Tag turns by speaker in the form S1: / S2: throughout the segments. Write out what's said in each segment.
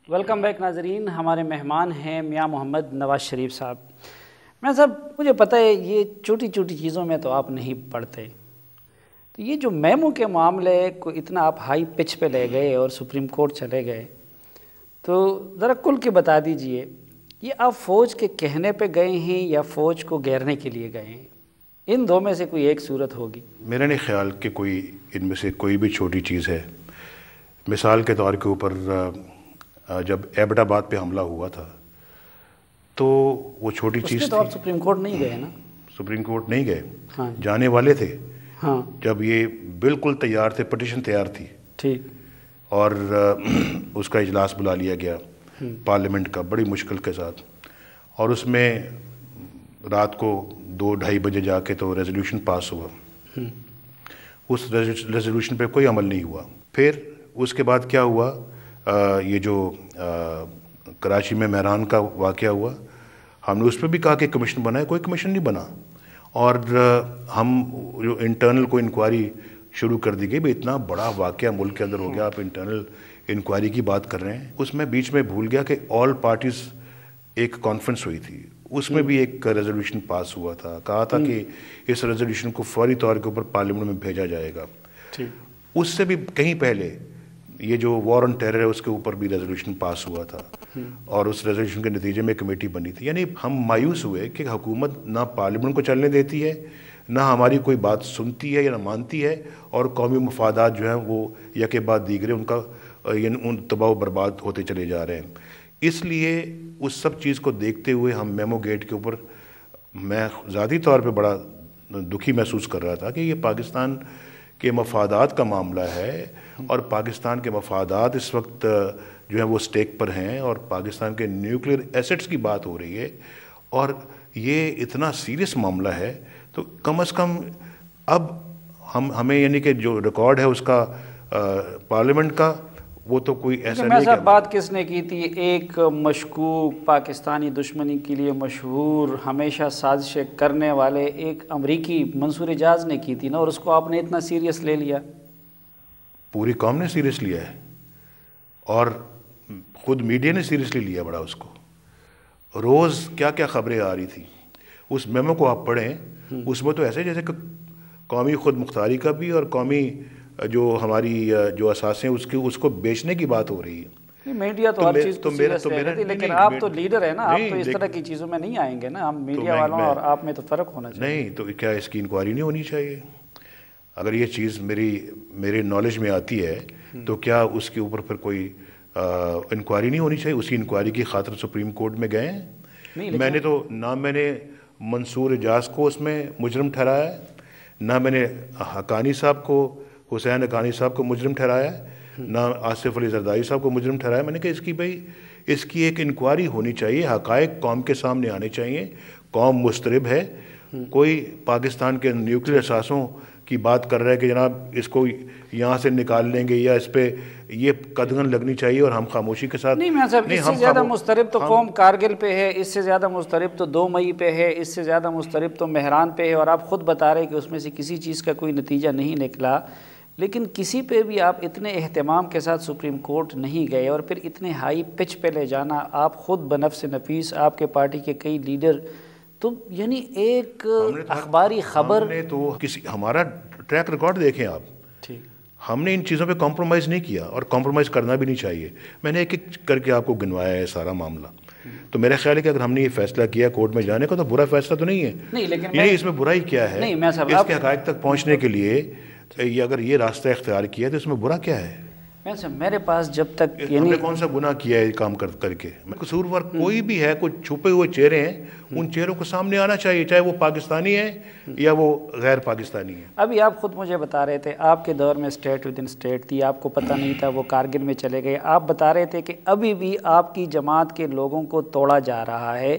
S1: Welcome back ناظرین. ہمارے مہمان ہیں میاں محمد نواز شریف صاحب. میاں صاحب, مجھے پتہ ہے یہ چھوٹی چھوٹی چیزوں میں تو آپ نہیں پڑھتے, تو یہ جو میمو کے معاملے کو اتنا آپ ہائی پچ پہ لے گئے اور سپریم کورٹ چلے گئے, تو ذرا کل کے بتا دیجئے, یہ آپ فوج کے کہنے پہ گئے ہیں یا فوج کو گھیرنے کے لیے گئے ہیں؟ ان دو میں سے کوئی ایک صورت ہوگی.
S2: میرا نہیں خیال کہ کوئی ان میں سے کوئی بھی چھوٹی چیز ہے. مثال کے طور کے اوپر جب ایبٹ آباد پہ حملہ ہوا تھا تو وہ چھوٹی چیز تھی.
S1: تو آپ سپریم کورٹ نہیں گئے نا؟
S2: سپریم کورٹ نہیں گئے.
S1: ہاں,
S2: جانے والے تھے.
S1: ہاں,
S2: جب یہ بالکل تیار تھے, پٹیشن تیار تھی,
S1: ٹھیک,
S2: اور اس کا اجلاس بلا لیا گیا پارلیمنٹ کا بڑی مشکل کے ساتھ, اور اس میں رات کو 2-2:30 بجے جا کے تو ریزولوشن پاس ہوا. اس ریزولوشن پہ کوئی عمل نہیں ہوا. پھر اس کے بعد کیا ہوا, یہ جو کراچی میں مہران کا واقعہ ہوا, ہم نے اس پہ بھی کہا کہ کمیشن بنائے, کوئی کمیشن نہیں بنا. اور ہم جو انٹرنل کو انکوائری شروع کر دی گئی, بھئی اتنا بڑا واقعہ ملک کے اندر ہو گیا, آپ انٹرنل انکوائری کی بات کر رہے ہیں. اس میں بیچ میں بھول گیا کہ آل پارٹیز ایک کانفرنس ہوئی تھی, اس میں بھی ایک ریزولوشن پاس ہوا تھا, کہا تھا کہ اس ریزولوشن کو فوری طور کے اوپر پارلیمنٹ میں بھیجا جائے گا. اس سے بھی کہیں پہلے یہ جو وار آن ٹیرر ہے اس کے اوپر بھی ریزولوشن پاس ہوا تھا, اور اس ریزولوشن کے نتیجے میں کمیٹی بنی تھی. یعنی ہم مایوس ہوئے کہ حکومت نہ پارلیمنٹ کو چلنے دیتی ہے, نہ ہماری کوئی بات سنتی ہے یا نہ مانتی ہے, اور قومی مفادات جو ہیں وہ یکے بعد دیگرے ان کا ان تباہ و برباد ہوتے چلے جا رہے ہیں. اس لیے اس سب چیز کو دیکھتے ہوئے ہم میمو گیٹ کے اوپر, میں ذاتی طور پہ بڑا دکھی محسوس کر رہا تھا کہ یہ پاکستان کے مفادات کا معاملہ ہے, اور پاکستان کے مفادات اس وقت جو ہیں وہ سٹیک پر ہیں, اور پاکستان کے نیوکلیر ایسٹس کی بات ہو رہی ہے, اور یہ اتنا سیریس معاملہ ہے. تو کم از کم اب ہمیں یعنی کہ جو ریکارڈ ہے اس کا پارلیمنٹ کا, وہ تو کوئی ایسا نہیں ہے.
S1: بات کس نے کی تھی؟ ایک مشکوک پاکستانی دشمنی کے لیے مشہور, ہمیشہ سازشیں کرنے والے ایک امریکی منصور اعجاز نے کی تھی نا, اور اس کو آپ نے اتنا سیریس لے لیا.
S2: پوری قوم نے سیریس لیا ہے, اور خود میڈیا نے سیریسلی لیا بڑا اس کو. روز کیا کیا خبریں آ رہی تھیں. اس میمو کو آپ پڑھیں, اس میں تو ایسے جیسے کہ قومی خود مختاری کا بھی اور قومی جو ہماری جو اساسیں اس کو بیچنے کی بات ہو رہی ہے.
S1: میڈیا تو ہر چیز کو سیریس لے رہی, لیکن آپ تو لیڈر ہیں نا, آپ تو اس طرح کی چیزوں میں نہیں آئیں گے نا. ہم میڈیا والوں اور آپ میں تو فرق ہونا چاہیے.
S2: نہیں تو کیا اس کی انکوائری نہیں ہونی چاہیے؟ اگر یہ چیز میرے نالج میں آتی ہے تو کیا اس کے اوپر پھر کوئی انکوائری نہیں ہونی چاہیے؟ اسی انکوائری کی خاطر سپریم کورٹ میں گئے ہیں. میں نے تو نہ میں نے منصور اعجاز کو اس میں مجرم ٹھہرایا ہے, نہ میں نے حقانی صاحب کو, حسین حقانی صاحب کو مجرم ٹھہرایا ہے, نہ آصف علی زرداری صاحب کو مجرم ٹھہرایا. میں نے کہا اس کی ایک انکوائری ہونی چاہیے, حقائق قوم کے سامنے آنے چاہیے. قوم مضطرب ہے. کوئی پاکستان کے نیوکلیر اثاثوں کی بات کر رہا ہے کہ جناب اس کو یہاں سے نکال لیں گے, یا اس پہ یہ قدغن لگنی چاہیے, اور ہم خاموشی کے ساتھ
S1: نہیں. میں صاحب اس سے زیادہ مضطرب تو قوم کارگل پہ ہے, اس سے زیادہ مضطرب تو 2 مئی پہ ہے, اس سے زیادہ مضطرب تو مہران پہ ہے, اور آپ خود بتا رہے کہ اس میں سے کسی چیز کا کوئی نتیجہ نہیں نکلا. لیکن کسی پہ بھی آپ اتنے اہتمام کے ساتھ سپریم کورٹ نہیں گئے, اور پھر اتنے ہائی پچ پہ لے جانا, آپ خود بنفس نفیس, آپ کے پارٹی کے کئی لیڈر, تو یعنی ایک اخباری خبر.
S2: ہم نے تو ہمارا ٹریک ریکارڈ دیکھیں آپ, ہم نے ان چیزوں پہ کمپرومائز نہیں کیا, اور کمپرومائز کرنا بھی نہیں چاہیے. میں نے ایک ایک کر کے آپ کو گنوایا ہے سارا معاملہ. تو میرا خیال ہے کہ اگر ہم نے یہ فیصلہ کیا کورٹ میں جانے کا تو برا فیصلہ تو نہیں ہے.
S1: لیکن
S2: اس میں برائی کیا ہے؟ اس کے حقائق تک پہنچنے کے لیے اگر یہ راستہ اختیار کیا تو اس میں برا کیا ہے؟
S1: میرے پاس جب تک
S2: ہم نے کون سا گناہ کیا ہے کام کر کے؟ قصوروار کوئی بھی ہے, کوئی چھپے ہوئے چہرے ہیں, ان چہروں کو سامنے آنا چاہیے, چاہے وہ پاکستانی ہے یا وہ غیر پاکستانی ہے.
S1: ابھی آپ خود مجھے بتا رہے تھے آپ کے دور میں اسٹیٹ ود ان اسٹیٹ تھی, آپ کو پتہ نہیں تھا, وہ کارگل میں چلے گئے. آپ بتا رہے تھے کہ ابھی بھی آپ کی جماعت کے لوگوں کو توڑا جا رہا ہے.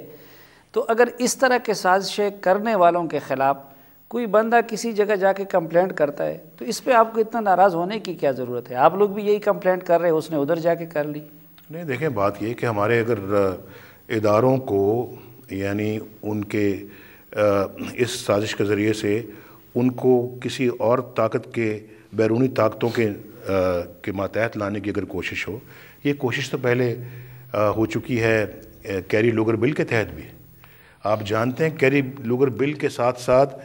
S1: تو اگر اس طرح کے سازشیں کرنے والوں کے خلاف کوئی بندہ کسی جگہ جا کے کمپلینٹ کرتا ہے, تو اس پہ آپ کو اتنا ناراض ہونے کی کیا ضرورت ہے؟ آپ لوگ بھی یہی کمپلینٹ کر رہے ہیں, اس نے ادھر جا کے کر لی.
S2: نہیں دیکھیں, بات یہ کہ ہمارے اگر اداروں کو یعنی ان کے اس سازش کے ذریعے سے ان کو کسی اور طاقت کے بیرونی طاقتوں کے ماتحت لانے کی اگر کوشش ہو, یہ کوشش تو پہلے ہو چکی ہے کیری لوگر بل کے تحت بھی. آپ جانتے ہیں کیری لوگر بل کے ساتھ ساتھ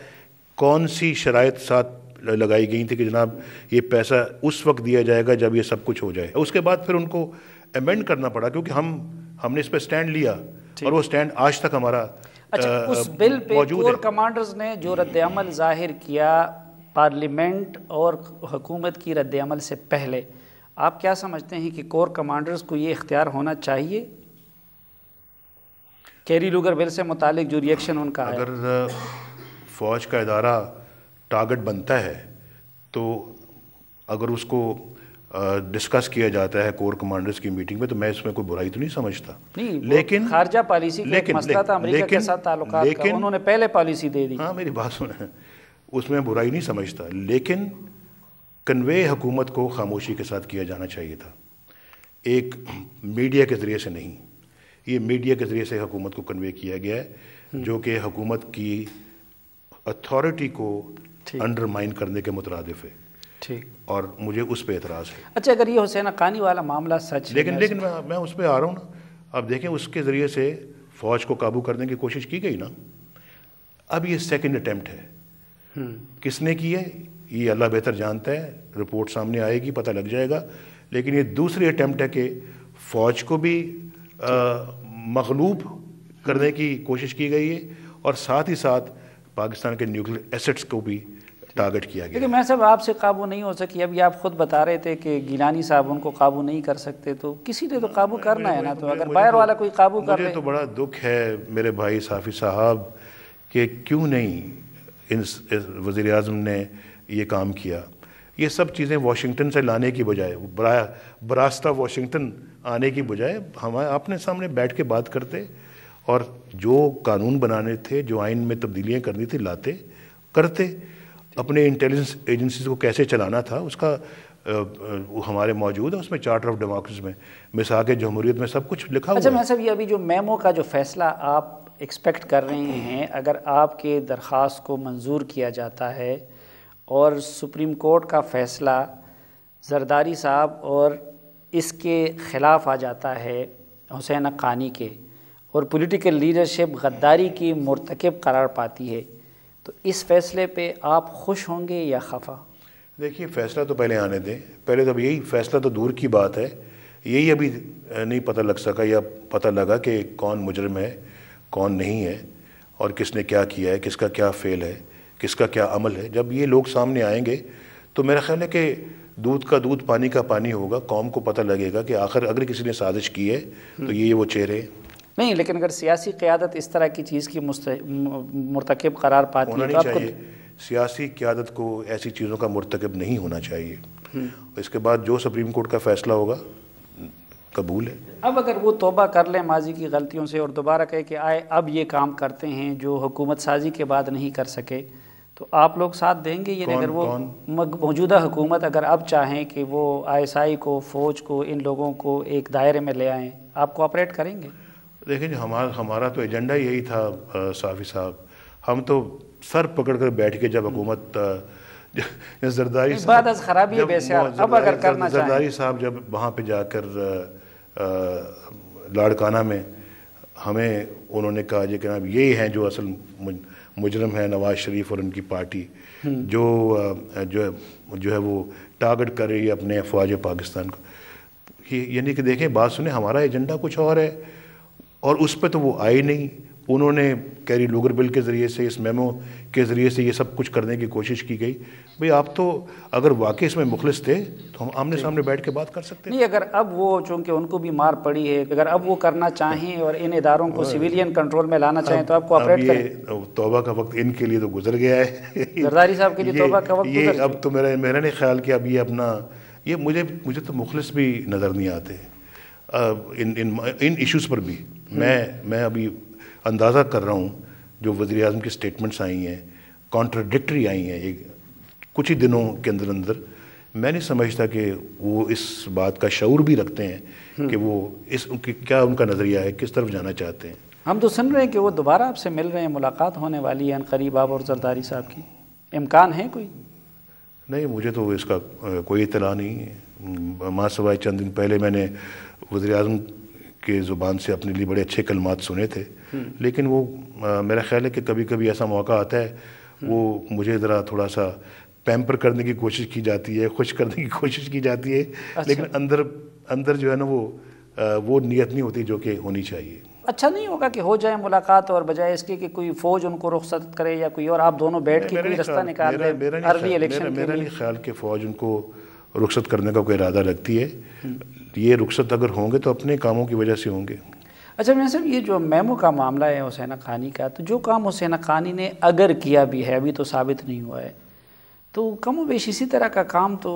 S2: کون سی شرائط ساتھ لگائی گئی تھی کہ جناب یہ پیسہ اس وقت دیا جائے گا جب یہ سب کچھ ہو جائے. اس کے بعد پھر ان کو امینڈ کرنا پڑا کیونکہ ہم نے اس پہ سٹینڈ لیا اور وہ سٹینڈ آج تک ہمارا
S1: اس بل پہ کور کمانڈرز نے جو رد عمل ظاہر کیا پارلیمنٹ اور حکومت کی رد عمل سے پہلے، آپ کیا سمجھتے ہیں کہ کور کمانڈرز کو یہ اختیار ہونا چاہیے کیری لوگر بل سے متعلق جو ریئیکشن ان کا ہے؟
S2: اگر فوج کا ادارہ ٹارگٹ بنتا ہے تو اگر اس کو ڈسکس کیا جاتا ہے کور کمانڈرز کی میٹنگ میں تو میں اس میں کوئی برائی تو نہیں سمجھتا.
S1: لیکن خارجہ پالیسی کا ایک مسئلہ تھا امریکہ کے ساتھ تعلقات کا، انہوں نے پہلے پالیسی دے دی.
S2: ہاں میری بات سنیں، اس میں برائی نہیں سمجھتا، لیکن کنوے حکومت کو خاموشی کے ساتھ کیا جانا چاہیے تھا، ایک میڈیا کے ذریعے سے نہیں. یہ میڈیا کے ذریعے سے حکومت کو کنوے کیا گیا ہے جو کہ حکومت کی اتھارٹی کو انڈرمائن کرنے کے مترادف ہے.
S1: ٹھیک،
S2: اور مجھے اس پہ اعتراض ہے.
S1: اچھا، اگر یہ حسین حقانی والا معاملہ سچ ہے،
S2: لیکن میں اس پہ آ رہا ہوں نا. اب دیکھیں اس کے ذریعے سے فوج کو قابو کرنے کی کوشش کی گئی نا. اب یہ سیکنڈ اٹیمپٹ ہے. کس نے کی ہے یہ اللہ بہتر جانتا ہے، رپورٹ سامنے آئے گی، پتہ لگ جائے گا. لیکن یہ دوسری اٹیمپٹ ہے کہ فوج کو بھی مغلوب کرنے کی کوشش کی گئی ہے اور ساتھ ہی ساتھ پاکستان کے نیوکلیئر ایسٹس کو بھی ٹارگٹ کیا گیا.
S1: لیکن میں صاحب آپ سے قابو نہیں ہو سکی. ابھی آپ خود بتا رہے تھے کہ گیلانی صاحب ان کو قابو نہیں کر سکتے، تو کسی نے تو قابو کرنا ہے نا. تو اگر باہر والا کوئی قابو کر لے.
S2: مجھے تو بڑا دکھ ہے میرے بھائی صافی صاحب کہ کیوں نہیں وزیر اعظم نے یہ کام کیا. یہ سب چیزیں واشنگٹن سے لانے کی بجائے، براستہ واشنگٹن آنے کی بجائے ہم اپنے سامنے بیٹھ کے بات کرتے اور جو قانون بنانے تھے، جو آئین میں تبدیلیاں کرنی تھی، لاتے کرتے. اپنے انٹیلیجنس ایجنسیز کو کیسے چلانا تھا اس کا ہمارے موجود ہے، اس میں چارٹر آف ڈیموکریسی میں، میثاق جمہوریت میں سب کچھ لکھا ہوا ہے.
S1: اچھا میں صاحب یہ ابھی جو میمو کا جو فیصلہ آپ ایکسپیکٹ کر رہے ہیں، اگر آپ کے درخواست کو منظور کیا جاتا ہے اور سپریم کورٹ کا فیصلہ زرداری صاحب اور اس کے خلاف آ جاتا ہے حسین حقانی کے، اور پولیٹیکل لیڈرشپ غداری کی مرتکب قرار پاتی ہے، تو اس فیصلے پہ آپ خوش ہوں گے یا خفا؟
S2: دیکھیے فیصلہ تو پہلے آنے دیں. پہلے تو یہی فیصلہ تو دور کی بات ہے، یہی ابھی نہیں پتہ لگ سکا یا پتہ لگا کہ کون مجرم ہے کون نہیں ہے اور کس نے کیا کیا ہے، کس کا کیا فعل ہے، کس کا کیا عمل ہے. جب یہ لوگ سامنے آئیں گے تو میرا خیال ہے کہ دودھ کا دودھ پانی کا پانی ہوگا. قوم کو پتہ لگے گا کہ آخر اگر کسی نے سازش کی ہے تو یہ وہ چہرے
S1: نہیں. لیکن اگر سیاسی قیادت اس طرح کی چیز کی مرتکب قرار پاتی
S2: ہونا
S1: ہے
S2: نہیں چاہیے. سیاسی قیادت کو ایسی چیزوں کا مرتکب نہیں ہونا چاہیے. اس کے بعد جو سپریم کورٹ کا فیصلہ ہوگا قبول ہے.
S1: اب اگر وہ توبہ کر لیں ماضی کی غلطیوں سے اور دوبارہ کہے کہ آئے اب یہ کام کرتے ہیں جو حکومت سازی کے بعد نہیں کر سکے، تو آپ لوگ ساتھ دیں گے؟ یعنی اگر وہ موجودہ حکومت اگر اب چاہیں کہ وہ ISI کو، فوج کو، ان لوگوں کو ایک دائرے میں لے آئیں، آپ کوآپریٹ کریں گے؟
S2: دیکھیں جی ہمارا تو ایجنڈا یہی تھا صافی صاحب. ہم تو سر پکڑ کر بیٹھ کے جب حکومت زرداری صاحب جب وہاں پہ جا کر لاڑکانہ میں ہمیں انہوں نے کہا جی کہ یہی ہیں جو اصل مجرم ہے، نواز شریف اور ان کی پارٹی جو ہے وہ ٹارگٹ کر رہی ہے اپنے افواج پاکستان کو. یعنی کہ دیکھیں بات سنیں، ہمارا ایجنڈا کچھ اور ہے اور اس پہ تو وہ آئے نہیں. انہوں نے کیری لوگر بل کے ذریعے سے، اس میمو کے ذریعے سے یہ سب کچھ کرنے کی کوشش کی گئی. بھئی آپ تو اگر واقعی اس میں مخلص تھے تو ہم آمنے سامنے بیٹھ کے بات کر سکتے ہیں.
S1: نہیں، اگر اب وہ چونکہ ان کو بھی مار پڑی ہے، اگر اب وہ کرنا چاہیں اور ان اداروں کو سویلین کنٹرول میں لانا چاہیں تو آپ کوآپریٹ کریں؟
S2: یہ توبہ کا وقت ان کے لیے تو گزر گیا ہے.
S1: زرداری صاحب کے لیے توبہ کا وقت گزر گیا.
S2: اب تو میرا نہیں خیال کہ اب یہ اپنا یہ مجھے تو مخلص بھی نظر نہیں آتے ان ایشوز پر بھی. میں ابھی اندازہ کر رہا ہوں جو وزیر اعظم کی سٹیٹمنٹس آئی ہیں، کانٹراڈکٹری آئی ہیں کچھ ہی دنوں کے اندر. میں نہیں سمجھتا کہ وہ اس بات کا شعور بھی رکھتے ہیں کہ وہ کیا ان کا نظریہ ہے، کس طرف جانا چاہتے ہیں.
S1: ہم تو سن رہے ہیں کہ وہ دوبارہ آپ سے مل رہے ہیں، ملاقات ہونے والی ہے عنقریب آپ اور زرداری صاحب کی. امکان ہے کوئی؟
S2: نہیں، مجھے تو اس کا کوئی اطلاع نہیں ہے. ماں سوائے چند دن پہلے میں نے وزیر اعظم کے زبان سے اپنے لیے بڑے اچھے کلمات سنے تھے، لیکن وہ میرا خیال ہے کہ کبھی کبھی ایسا موقع آتا ہے وہ مجھے ذرا تھوڑا سا پیمپر کرنے کی کوشش کی جاتی ہے، خوش کرنے کی کوشش کی جاتی ہے، لیکن اندر جو ہے نا وہ نیت نہیں ہوتی جو کہ ہونی چاہیے۔
S1: اچھا نہیں ہوگا کہ ہو جائے ملاقات اور بجائے اس کے کہ کوئی فوج ان کو رخصت کرے یا کوئی اور آپ دونوں بیٹھ کے کوئی رستہ نکال دیں ارلی الیکشن کے لیے؟
S2: میرا نہیں خیال کہ فوج ان کو رخصت کرنے کا کوئی ارادہ رکھتی ہے، یہ رخصت اگر ہوں گے تو اپنے کاموں کی وجہ سے ہوں گے۔
S1: اچھا میں صاحب یہ جو میمو کا معاملہ ہے حسین حقانی کا، تو جو کام حسین حقانی نے اگر کیا بھی ہے ابھی تو ثابت نہیں ہوا ہے، تو کم و بیش اسی طرح کا کام تو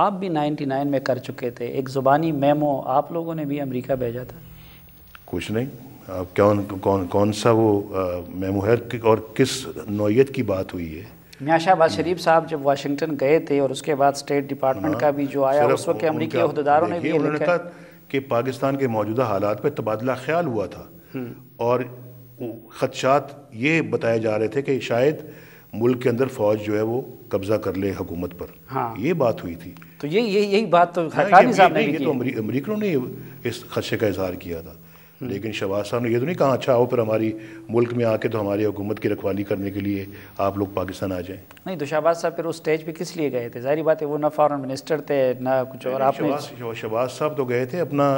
S1: آپ بھی 99 میں کر چکے تھے، ایک زبانی میمو آپ لوگوں نے بھی امریکہ بھیجا تھا۔
S2: کچھ نہیں، کون سا وہ میمو ہے اور کس نوعیت کی بات ہوئی ہے؟
S1: میاں شہباز شریف صاحب جب واشنگٹن گئے تھے اور اس کے بعد اسٹیٹ ڈپارٹمنٹ کا بھی جو آیا اس وقت امریکی عہدیداروں نے بھی
S2: انہوں نے کہا کہ پاکستان کے موجودہ حالات پہ تبادلہ خیال ہوا تھا اور خدشات یہ بتائے جا رہے تھے کہ شاید ملک کے اندر فوج جو ہے وہ قبضہ کر لے حکومت پر، یہ بات ہوئی تھی۔
S1: تو یہی بات تو حقانی صاحب نے بھی کی،
S2: یہ تو امریکنوں نے اس خدشے کا اظہار کیا تھا، لیکن شہباز صاحب نے یہ تو نہیں کہا اچھا آؤ پھر ہماری ملک میں آ کے تو ہماری حکومت کی رکھوالی کرنے کے لیے آپ لوگ پاکستان آ جائیں۔
S1: نہیں تو شہباز صاحب پھر اس سٹیج پہ کس لیے گئے تھے؟ ظاہری بات ہے وہ نہ فارن منسٹر تھے نہ کچھ اور۔ آپ نے
S2: شہباز صاحب تو گئے تھے اپنا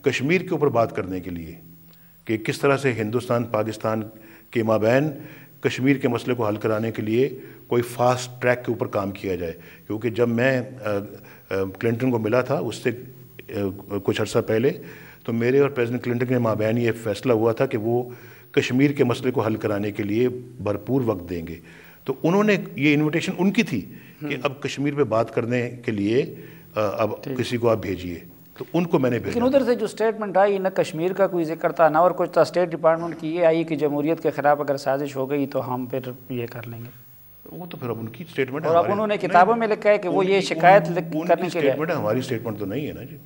S2: کشمیر کے اوپر بات کرنے کے لیے کہ کس طرح سے ہندوستان پاکستان کے مابین کشمیر کے مسئلے کو حل کرانے کے لیے کوئی فاسٹ ٹریک کے اوپر کام کیا جائے، کیونکہ جب میں کلنٹن کو ملا تھا اس سے کچھ عرصہ پہلے تو میرے اور پریزیڈنٹ کلنٹن کے مابین یہ فیصلہ ہوا تھا کہ وہ کشمیر کے مسئلے کو حل کرانے کے لیے بھرپور وقت دیں گے، تو انہوں نے یہ انویٹیشن ان کی تھی کہ اب کشمیر پہ بات کرنے کے لیے اب کسی کو آپ بھیجیے، تو ان کو میں نے بھیجا۔
S1: لیکن ادھر سے جو اسٹیٹمنٹ آئی نہ کشمیر کا کوئی ذکر تھا نہ اور کچھ تھا، اسٹیٹ ڈپارٹمنٹ کی یہ آئی کہ جمہوریت کے خلاف اگر سازش ہو گئی تو ہم پھر یہ کر لیں گے۔
S2: وہ تو پھر اب ان کی اسٹیٹمنٹ ہے،
S1: اور اب انہوں نے کتابوں میں لکھا ہے کہ وہ یہ شکایت کرنے کے لیے،
S2: ہماری اسٹیٹمنٹ تو نہیں ہے نا جی۔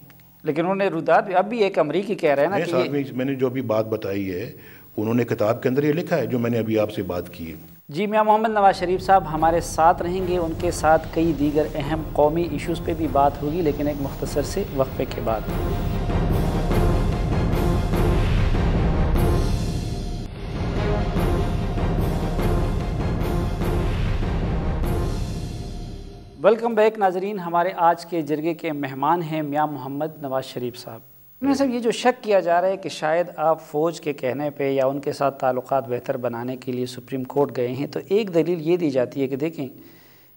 S1: لیکن انہوں نے رداد اب بھی ایک امریکی کہہ رہے ہیں نا کہ
S2: میں نے جو ابھی بات بتائی ہے انہوں نے کتاب کے اندر یہ لکھا ہے جو میں نے ابھی آپ سے بات کی ہے۔
S1: جی میاں محمد نواز شریف صاحب ہمارے ساتھ رہیں گے، ان کے ساتھ کئی دیگر اہم قومی ایشوز پہ بھی بات ہوگی، لیکن ایک مختصر سے وقفے کے بعد۔ ویلکم بیک ناظرین، ہمارے آج کے جرگے کے مہمان ہیں میاں محمد نواز شریف صاحب۔ میں صاحب یہ جو شک کیا جا رہا ہے کہ شاید آپ فوج کے کہنے پہ یا ان کے ساتھ تعلقات بہتر بنانے کے لیے سپریم کورٹ گئے ہیں، تو ایک دلیل یہ دی جاتی ہے کہ دیکھیں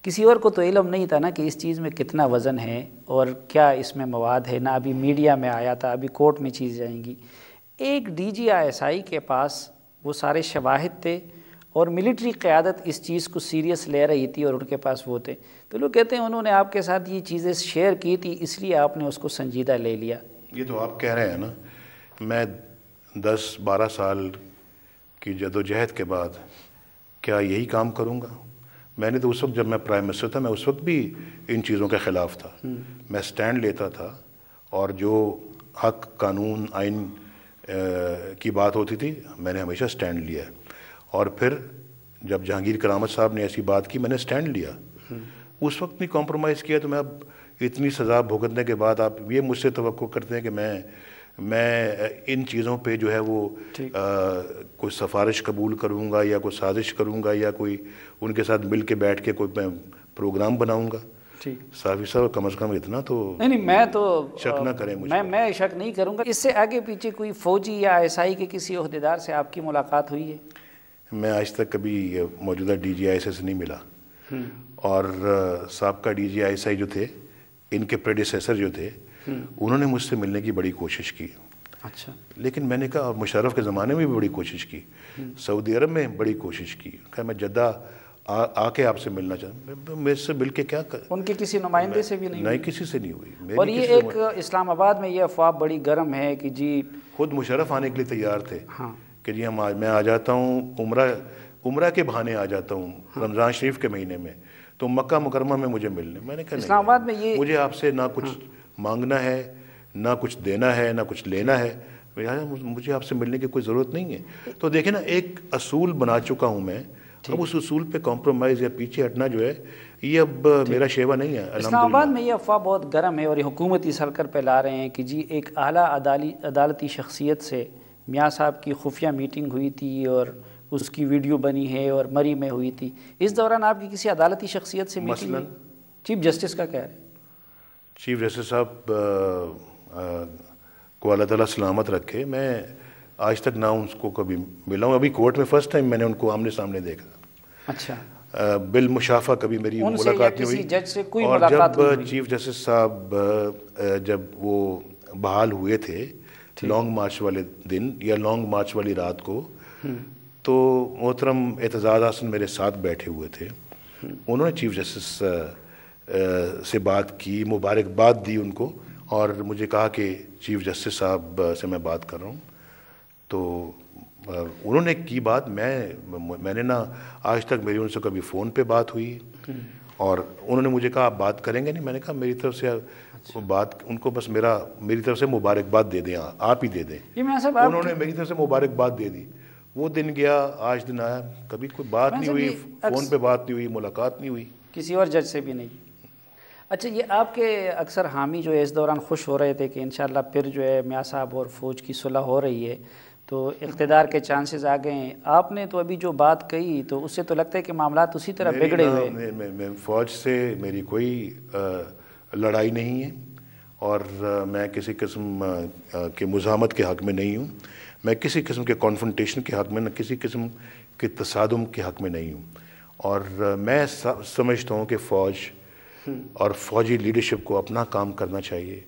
S1: کسی اور کو تو علم نہیں تھا نا کہ اس چیز میں کتنا وزن ہے اور کیا اس میں مواد ہے، نہ ابھی میڈیا میں آیا تھا، ابھی کورٹ میں چیز جائیں گی۔ ایک DGI کے پاس وہ سارے شواہد تھے اور ملٹری قیادت اس چیز کو سیریس لے رہی تھی اور ان کے پاس وہ تھے، تو لوگ کہتے ہیں انہوں نے آپ کے ساتھ یہ چیزیں شیئر کی تھی اس لیے آپ نے اس کو سنجیدہ لے لیا۔
S2: یہ تو آپ کہہ رہے ہیں نا، میں 10-12 سال کی جدوجہد کے بعد کیا یہی کام کروں گا؟ میں نے تو اس وقت جب میں پرائم منسٹر تھا میں اس وقت بھی ان چیزوں کے خلاف تھا، میں سٹینڈ لیتا تھا اور جو حق قانون آئین کی بات ہوتی تھی میں نے ہمیشہ سٹینڈ لیا، اور پھر جب جہانگیر کرامت صاحب نے ایسی بات کی میں نے سٹینڈ لیا، اس وقت نہیں کمپرومائز کیا۔ تو میں اب اتنی سزا بھگتنے کے بعد آپ یہ مجھ سے توقع کرتے ہیں کہ میں ان چیزوں پہ جو ہے وہ کوئی سفارش قبول کروں گا یا کوئی سازش کروں گا یا کوئی ان کے ساتھ مل کے بیٹھ کے کوئی میں پروگرام بناؤں گا؟ صافی صاحب کم از کم اتنا تو
S1: نہیں میں تو
S2: شک نہ کریں مجھ
S1: میں شک نہیں کروں گا۔ اس سے آگے پیچھے کوئی فوجی یا ISI کے کسی عہدیدار سے آپ کی ملاقات ہوئی ہے؟
S2: میں آج تک کبھی موجودہ DGI سے نہیں ملا، اور سابقہ DGI جو تھے ان کے پریڈیسیسر جو تھے انہوں نے مجھ سے ملنے کی بڑی کوشش کی۔
S1: اچھا،
S2: لیکن میں نے کہا، اور مشرف کے زمانے میں بھی بڑی کوشش کی، سعودی عرب میں بڑی کوشش کی، کہ میں جدہ آ کے آپ سے ملنا چاہتا ہوں، میرے سے مل کے کیا
S1: ان کے کسی نمائندے سے بھی نہیں؟
S2: کسی سے نہیں ہوئی۔
S1: اور یہ ایک اسلام آباد میں یہ افواہ بڑی گرم ہے کہ جی
S2: خود مشرف آنے کے لیے تیار تھے کہ جی میں آ جاتا ہوں عمرہ کے بہانے آ جاتا ہوں رمضان شریف کے مہینے میں، تو مکہ مکرمہ میں مجھے ملنے۔ میں نے کہا
S1: اسلام آباد میں یہ
S2: مجھے آپ سے نہ کچھ مانگنا ہے نہ کچھ دینا ہے نہ کچھ لینا ہے، مجھے آپ سے ملنے کی کوئی ضرورت نہیں ہے۔ تو دیکھیں نا، ایک اصول بنا چکا ہوں میں اب اس اصول پہ کمپرومائز یا پیچھے ہٹنا جو ہے یہ اب میرا شیوا نہیں ہے.
S1: اسلام آباد میں یہ افواہ بہت گرم ہے اور یہ حکومتی سرکل پہ لا رہے ہیں کہ جی ایک اعلیٰ عدالتی شخصیت سے میاں صاحب کی خفیہ میٹنگ ہوئی تھی اور اس کی ویڈیو بنی ہے اور مری میں ہوئی تھی. اس دوران آپ کی کسی عدالتی شخصیت سے میٹنگ ہوئی؟ چیف جسٹس کا کہہ رہے ہیں.
S2: چیف جسٹس صاحب کو اللہ تعالیٰ سلامت رکھے. میں آج تک نہ ان کو کبھی ملا ہوں. ابھی کورٹ میں فرسٹ ٹائم میں نے ان کو آمنے سامنے دیکھا.
S1: اچھا.
S2: بالمشافہ کبھی میری ملاقات نہیں ہوئی.
S1: جج سے کوئی
S2: اور
S1: ملاقات
S2: جب چیف جسٹس صاحب جب وہ بحال ہوئے تھے لانگ مارچ والے دن یا لانگ مارچ والی رات کو, تو محترم اعتزاز حسن میرے ساتھ بیٹھے ہوئے تھے. انہوں نے چیف جسٹس سے بات کی, مبارکباد دی ان کو, اور مجھے کہا کہ چیف جسٹس صاحب سے میں بات کر رہا ہوں. تو انہوں نے کی بات, میں نے نہ آج تک میری ان سے کبھی فون پہ بات ہوئی, اور انہوں نے مجھے کہا آپ بات کریں گے نہیں. میں نے کہا میری طرف سے بات ان کو بس میری طرف سے مبارکباد دے دیں, آپ ہی دے دیں. انہوں نے میری طرف سے مبارکباد دے دی. وہ دن گیا, آج دن آیا, کبھی کوئی بات نہیں ہوئی, فون پہ بات نہیں ہوئی, ملاقات نہیں ہوئی
S1: کسی اور جج سے بھی نہیں. اچھا, یہ آپ کے اکثر حامی جو ہے اس دوران خوش ہو رہے تھے کہ انشاءاللہ پھر جو ہے میاں صاحب اور فوج کی صلح ہو رہی ہے تو اقتدار کے چانسز آ گئے ہیں. آپ نے تو ابھی جو بات کہی تو اس سے تو لگتا ہے کہ معاملات اسی طرح بگڑے ہوئے.
S2: فوج سے میری کوئی لڑائی نہیں ہے, اور میں کسی قسم کے مزاحمت کے حق میں نہیں ہوں. میں کسی قسم کے کانفرنٹیشن کے حق میں, نہ کسی قسم کے تصادم کے حق میں نہیں ہوں. اور میں سمجھتا ہوں کہ فوج اور فوجی لیڈرشپ کو اپنا کام کرنا چاہیے,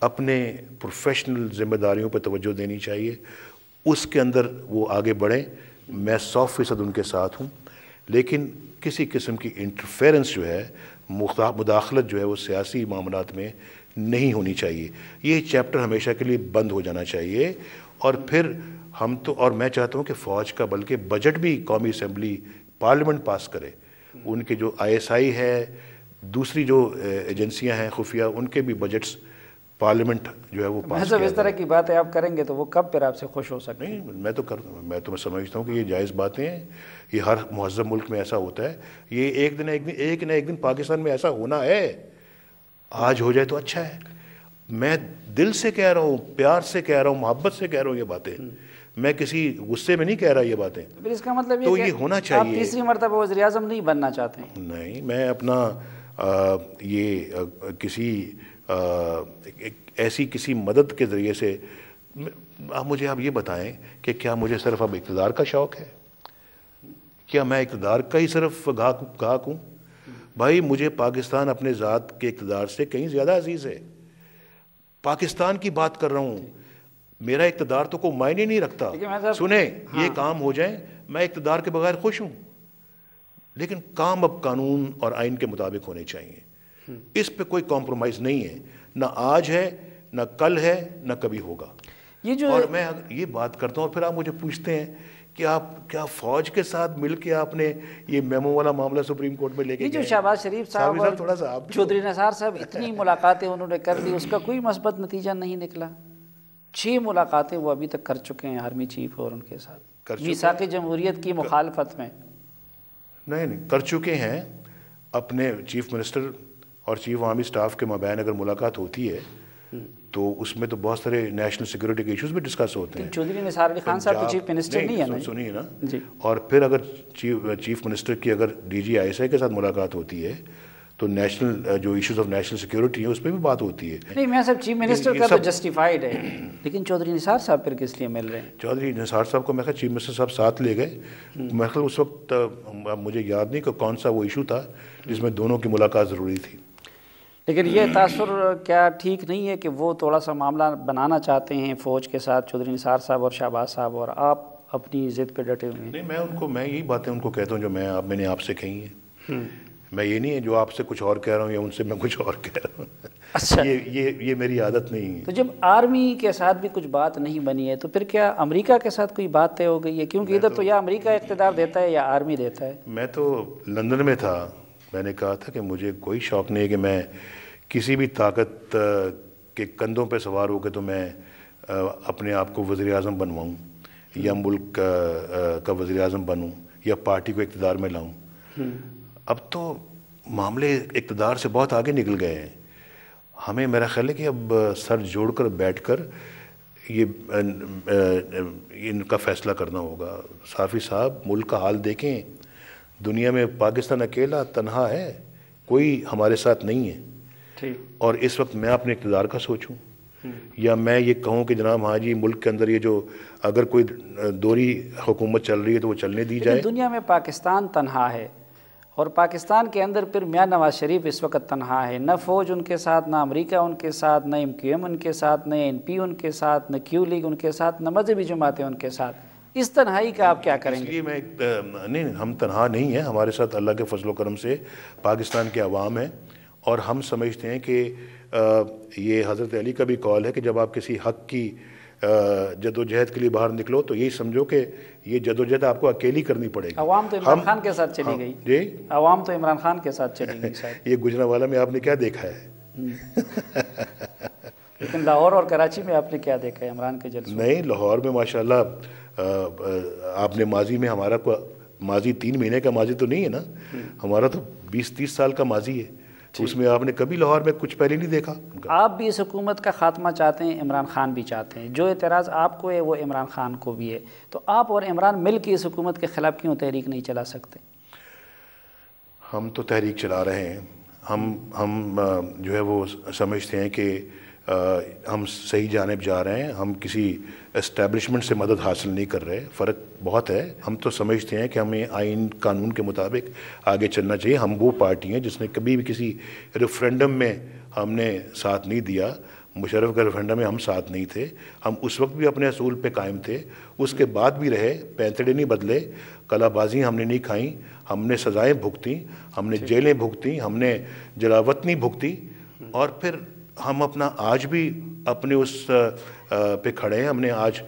S2: اپنے پروفیشنل ذمہ داریوں پہ توجہ دینی چاہیے, اس کے اندر وہ آگے بڑھیں. میں 100% ان کے ساتھ ہوں, لیکن کسی قسم کی انٹرفیرنس جو ہے, مداخلت جو ہے, وہ سیاسی معاملات میں نہیں ہونی چاہیے. یہ چیپٹر ہمیشہ کے لیے بند ہو جانا چاہیے. اور پھر ہم تو, اور میں چاہتا ہوں کہ فوج کا بلکہ بجٹ بھی قومی اسمبلی پارلیمنٹ پاس کرے. ان کے جو ISI ہے, دوسری جو ایجنسیاں ہیں خفیہ, ان کے بھی بجٹس پارلیمنٹ جو ہے وہ پاس
S1: کیا. اس طرح کی باتیں آپ کریں گے تو وہ کب پھر آپ سے خوش ہو سکتے ہیں؟
S2: نہیں, میں تو سمجھتا ہوں کہ یہ جائز باتیں ہیں. یہ ہر مہذب ملک میں ایسا ہوتا ہے. یہ ایک نہ ایک دن پاکستان میں ایسا ہونا ہے. آج ہو جائے تو اچھا ہے. میں دل سے کہہ رہا ہوں, پیار سے کہہ رہا ہوں, محبت سے کہہ رہا ہوں یہ باتیں. میں کسی غصے میں نہیں کہہ رہا یہ باتیں.
S1: پھر اس کا مطلب
S2: تو یہ ہونا چاہیے.
S1: آپ تیسری مرتبہ وزیر اعظم نہیں بننا چاہتے ہیں؟
S2: نہیں, میں اپنا یہ کسی ایسی کسی مدد کے ذریعے سے, مجھے آپ یہ بتائیں کہ کیا مجھے صرف اب اقتدار کا شوق ہے؟ کیا میں اقتدار کا ہی صرف گاہک ہوں؟ بھائی مجھے پاکستان اپنے ذات کے اقتدار سے کہیں زیادہ عزیز ہے. پاکستان کی بات کر رہا ہوں. میرا اقتدار تو کوئی معنی نہیں رکھتا. سنیں, یہ کام ہو جائیں, میں اقتدار کے بغیر خوش ہوں, لیکن کام اب قانون اور آئین کے مطابق ہونے چاہیے. اس پہ کوئی کمپرومائز نہیں ہے, نہ آج ہے, نہ کل ہے, نہ کبھی ہوگا. اور میں یہ بات کرتا ہوں اور پھر آپ مجھے پوچھتے ہیں کہ آپ کیا فوج کے ساتھ مل کے آپ نے یہ میمو والا معاملہ سپریم کورٹ میں لے کے
S1: جو شہباز شریف صاحب اور چودھری نثار صاحب اتنی ملاقاتیں انہوں نے کر لی, اس کا کوئی مثبت نتیجہ نہیں نکلا. 6 ملاقاتیں وہ ابھی تک کر چکے ہیں آرمی چیف اور ان کے ساتھ میثاق جمہوریت کی مخالفت میں.
S2: نہیں کر چکے ہیں. اپنے چیف منسٹر اور چیف آرمی سٹاف کے مابین اگر ملاقات ہوتی ہے تو اس میں تو بہت سارے نیشنل سیکورٹی کے ایشوز بھی ڈسکس ہوتے ہیں.
S1: چودھری نثار علی خان صاحب تو چیف منسٹر نہیں ہے نا.
S2: سنیے نا, اور پھر اگر چیف منسٹر کی اگر DG ISI کے ساتھ ملاقات ہوتی ہے تو نیشنل جو ایشوز آف نیشنل سیکورٹی ہیں اس پہ بھی بات ہوتی ہے.
S1: نہیں, میں صاحب چیف منسٹر کا تو جسٹیفائڈ ہے, لیکن چودھری نثار صاحب پھر کس لیے مل رہے ہیں؟
S2: چودھری نثار صاحب کو میں خیال چیف منسٹر صاحب ساتھ لے گئے. میں خیال اس وقت مجھے یاد نہیں کہ کون سا وہ ایشو تھا جس میں دونوں کی ملاقات ضروری تھی.
S1: لیکن یہ تاثر کیا ٹھیک نہیں ہے کہ وہ تھوڑا سا معاملہ بنانا چاہتے ہیں فوج کے ساتھ, چودھری نثار صاحب اور شہباز صاحب, اور آپ اپنی ضد پہ ڈٹے ہوئے ہیں؟
S2: نہیں, میں یہی باتیں ان کو کہتا ہوں جو میں نے آپ سے کہی ہیں. میں یہ نہیں ہے جو آپ سے کچھ اور کہہ رہا ہوں یا ان سے میں کچھ اور کہہ رہا ہوں.
S1: اچھا,
S2: یہ میری عادت نہیں ہے.
S1: تو جب آرمی کے ساتھ بھی کچھ بات نہیں بنی ہے تو پھر کیا امریکہ کے ساتھ کوئی بات طے ہو گئی ہے؟ کیونکہ ادھر تو یا امریکہ اقتدار دیتا ہے یا آرمی دیتا ہے.
S2: میں تو لندن میں تھا, میں نے کہا تھا کہ مجھے کوئی شوق نہیں ہے کہ میں کسی بھی طاقت کے کندھوں پہ سوار ہو کے تو میں اپنے آپ کو وزیر اعظم بنواؤں یا ملک کا وزیر اعظم بنوں یا پارٹی کو اقتدار میں لاؤں. اب تو معاملے اقتدار سے بہت آگے نکل گئے ہیں. ہمیں میرا خیال ہے کہ اب سر جوڑ کر بیٹھ کر یہ ان کا فیصلہ کرنا ہوگا. صافی صاحب ملک کا حال دیکھیں, دنیا میں پاکستان اکیلا تنہا ہے, کوئی ہمارے ساتھ نہیں ہے. اور اس وقت میں اپنے اقتدار کا سوچوں یا میں یہ کہوں کہ جناب ہاں جی ملک کے اندر یہ جو اگر کوئی دوہری حکومت چل رہی ہے تو وہ چلنے دی جائے.
S1: دنیا میں پاکستان تنہا ہے اور پاکستان کے اندر پھر میاں نواز شریف اس وقت تنہا ہے. نہ فوج ان کے ساتھ, نہ امریکہ ان کے ساتھ, نہ MQM ان کے ساتھ, نہ NP ان کے ساتھ, نہ Q لیگ ان کے ساتھ, نہ مذہبی جماعتیں ان کے ساتھ. اس تنہائی کا آپ کیا کریں گے؟
S2: اس لیے میں نہیں, ہم تنہا نہیں ہیں. ہمارے ساتھ اللہ کے فضل و کرم سے پاکستان کے عوام ہیں اور ہم سمجھتے ہیں کہ یہ حضرت علی کا بھی قول ہے کہ جب آپ کسی حق کی جد و جہد کے لیے باہر نکلو تو یہی سمجھو کہ یہ جد و جہد آپ کو اکیلی کرنی پڑے گی.
S1: عوام تو عمران خان کے ساتھ چلی گئی.
S2: جی
S1: عوام تو عمران خان کے ساتھ چلی گئی شاید.
S2: یہ گجرانوالہ میں آپ نے کیا دیکھا ہے؟
S1: لیکن لاہور اور کراچی میں آپ نے کیا دیکھا ہے عمران کے جلسوں؟ نہیں,
S2: لاہور میں ماشاءاللہ آپ نے ماضی میں ہمارا ماضی 3 مہینے کا ماضی تو نہیں ہے نا, ہمارا تو 20-30 سال کا ماضی ہے. اس میں آپ نے کبھی لاہور میں کچھ پہلے نہیں دیکھا.
S1: آپ بھی اس حکومت کا خاتمہ چاہتے ہیں, عمران خان بھی چاہتے ہیں. جو اعتراض آپ کو ہے وہ عمران خان کو بھی ہے. تو آپ اور عمران مل کے اس حکومت کے خلاف کیوں تحریک نہیں چلا سکتے؟
S2: ہم تو تحریک چلا رہے ہیں. ہم جو ہے وہ سمجھتے ہیں کہ ہم صحیح جانب جا رہے ہیں. ہم کسی اسٹیبلشمنٹ سے مدد حاصل نہیں کر رہے. فرق بہت ہے. ہم تو سمجھتے ہیں کہ ہمیں آئین قانون کے مطابق آگے چلنا چاہیے. ہم وہ پارٹی ہیں جس نے کبھی بھی کسی ریفرینڈم میں ہم نے ساتھ نہیں دیا. مشرف کا ریفرینڈم میں ہم ساتھ نہیں تھے. ہم اس وقت بھی اپنے اصول پہ قائم تھے, اس کے بعد بھی رہے. پینتڑے نہیں بدلے, کلا بازی ہم نے نہیں کھائیں, ہم نے سزائیں بھگتیں, ہم نے جیلیں بھگتیں, ہم نے جلاوطنی بھگتی. اور پھر ہم اپنا آج بھی اپنے اس پہ کھڑے ہیں. ہم نے آج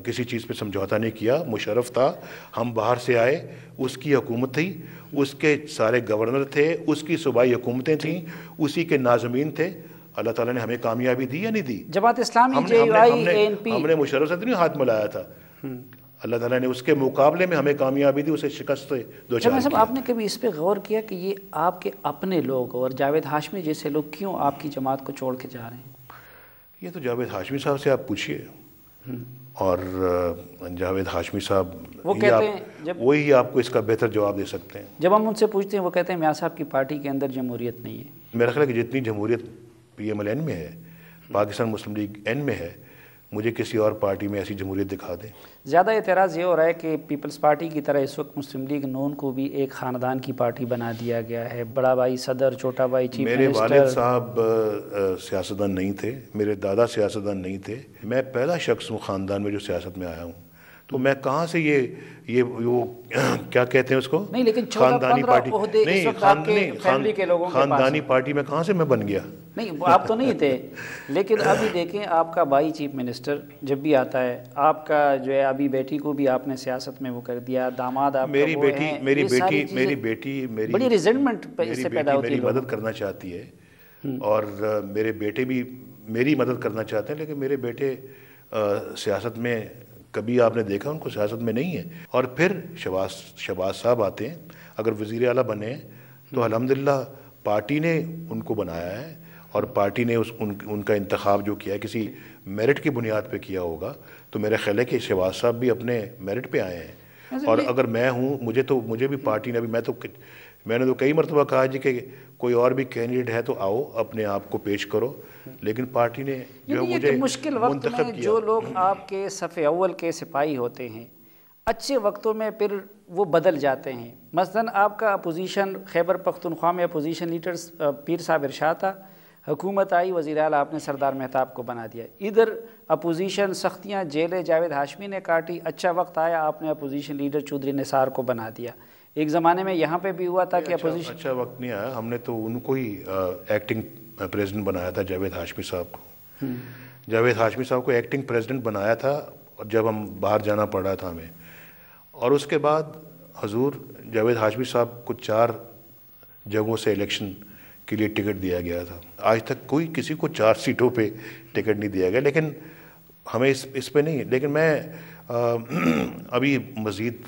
S2: کسی چیز پہ سمجھوتا نہیں کیا. مشرف تھا, ہم باہر سے آئے, اس کی حکومت تھی, اس کے سارے گورنر تھے, اس کی صوبائی حکومتیں تھیں, اسی کے ناظمین تھے. اللہ تعالیٰ نے ہمیں کامیابی دی یا نہیں دی؟
S1: جماعت اسلامی JUI
S2: ہم نے مشرف سے نہیں ہاتھ ملایا تھا. اللہ تعالیٰ نے اس کے مقابلے میں ہمیں کامیابی دی, اسے شکست سے دو چار کیا.
S1: آپ نے کبھی اس پہ غور کیا کہ یہ آپ کے اپنے لوگ اور جاوید ہاشمی جیسے لوگ کیوں آپ کی جماعت کو چھوڑ کے جا رہے ہیں؟
S2: یہ تو جاوید ہاشمی صاحب سے آپ پوچھیے. اور جاوید ہاشمی صاحب
S1: وہ کہتے ہیں,
S2: وہی آپ کو اس کا بہتر جواب دے سکتے ہیں.
S1: جب ہم ان سے پوچھتے ہیں وہ کہتے ہیں میاں صاحب کی پارٹی کے اندر جمہوریت نہیں ہے.
S2: میرا خیال ہے کہ جتنی جمہوریت PML-N میں ہے, پاکستان مسلم لیگ N میں ہے, مجھے کسی اور پارٹی میں ایسی جمہوریت دکھا دیں.
S1: زیادہ اعتراض یہ ہو رہا ہے کہ پیپلز پارٹی کی طرح اس وقت مسلم لیگ نون کو بھی ایک خاندان کی پارٹی بنا دیا گیا ہے. بڑا بھائی صدر, چھوٹا بھائی چیف منسٹر.
S2: میرے والد صاحب سیاستدان نہیں تھے, میرے دادا سیاستدان نہیں تھے. میں پہلا شخص ہوں خاندان میں جو سیاست میں آیا ہوں. تو میں کہاں سے یہ وہ کیا کہتے ہیں اس کو,
S1: نہیں, لیکن
S2: خاندانی پارٹی
S1: نہیں,
S2: خاندانی پارٹی میں کہاں سے میں بن گیا؟
S1: نہیں, آپ تو نہیں تھے. لیکن ابھی دیکھیں آپ کا بھائی چیف منسٹر جب بھی آتا ہے, آپ کا جو ہے ابھی بیٹی کو بھی آپ نے سیاست میں وہ کر دیا, داماد آپ
S2: میری بیٹی
S1: بڑی ریزنٹمنٹ اس سے پیدا ہوتی ہے.
S2: میری مدد کرنا چاہتی ہے اور میرے بیٹے بھی میری مدد کرنا چاہتے ہیں, لیکن میرے بیٹے سیاست میں کبھی آپ نے دیکھا ان کو سیاست میں نہیں ہے. اور پھر شہباز صاحب آتے ہیں, اگر وزیر اعلیٰ بنے تو الحمدللہ پارٹی نے ان کو بنایا ہے اور پارٹی نے ان کا انتخاب جو کیا ہے کسی میرٹ کی بنیاد پہ کیا ہوگا. تو میرا خیال ہے کہ شہباز صاحب بھی اپنے میرٹ پہ آئے ہیں. اور اگر میں ہوں, مجھے بھی پارٹی نے بھی, میں نے تو کئی مرتبہ کہا جی کہ کوئی اور بھی کینڈیڈیٹ ہے تو آؤ اپنے آپ کو پیش کرو, لیکن پارٹی نے جو ہے مجھے
S1: مشکل وقت میں جو لوگ آپ کے صف اول کے سپاہی ہوتے ہیں, اچھے وقتوں میں پھر وہ بدل جاتے ہیں. مثلا آپ کا اپوزیشن خیبر پختونخوا میں اپوزیشن لیڈرز پیر صاحب ارشاد تھا, حکومت آئی, وزیر اعلیٰ آپ نے سردار مہتاب کو بنا دیا. ادھر اپوزیشن سختیاں جیلیں جاوید ہاشمی نے کاٹی, اچھا وقت آیا آپ نے اپوزیشن لیڈر چودھری نثار کو بنا دیا. ایک زمانے میں یہاں پہ بھی ہوا تھا کہ اپوزیشن
S2: اچھا وقت نہیں آیا, ہم نے تو ان کو ہی ایکٹنگ پریزیڈنٹ بنایا تھا, جاوید ہاشمی صاحب کو. جاوید ہاشمی صاحب کو ایکٹنگ پریزیڈنٹ بنایا تھا جب ہم باہر جانا پڑ رہا تھا ہمیں. اور اس کے بعد حضور جاوید ہاشمی صاحب کو 4 جگہوں سے الیکشن کے لیے ٹکٹ دیا گیا تھا. آج تک کوئی کسی کو 4 سیٹوں پہ ٹکٹ نہیں دیا گیا, لیکن ہمیں اس پہ نہیں. لیکن میں ابھی مزید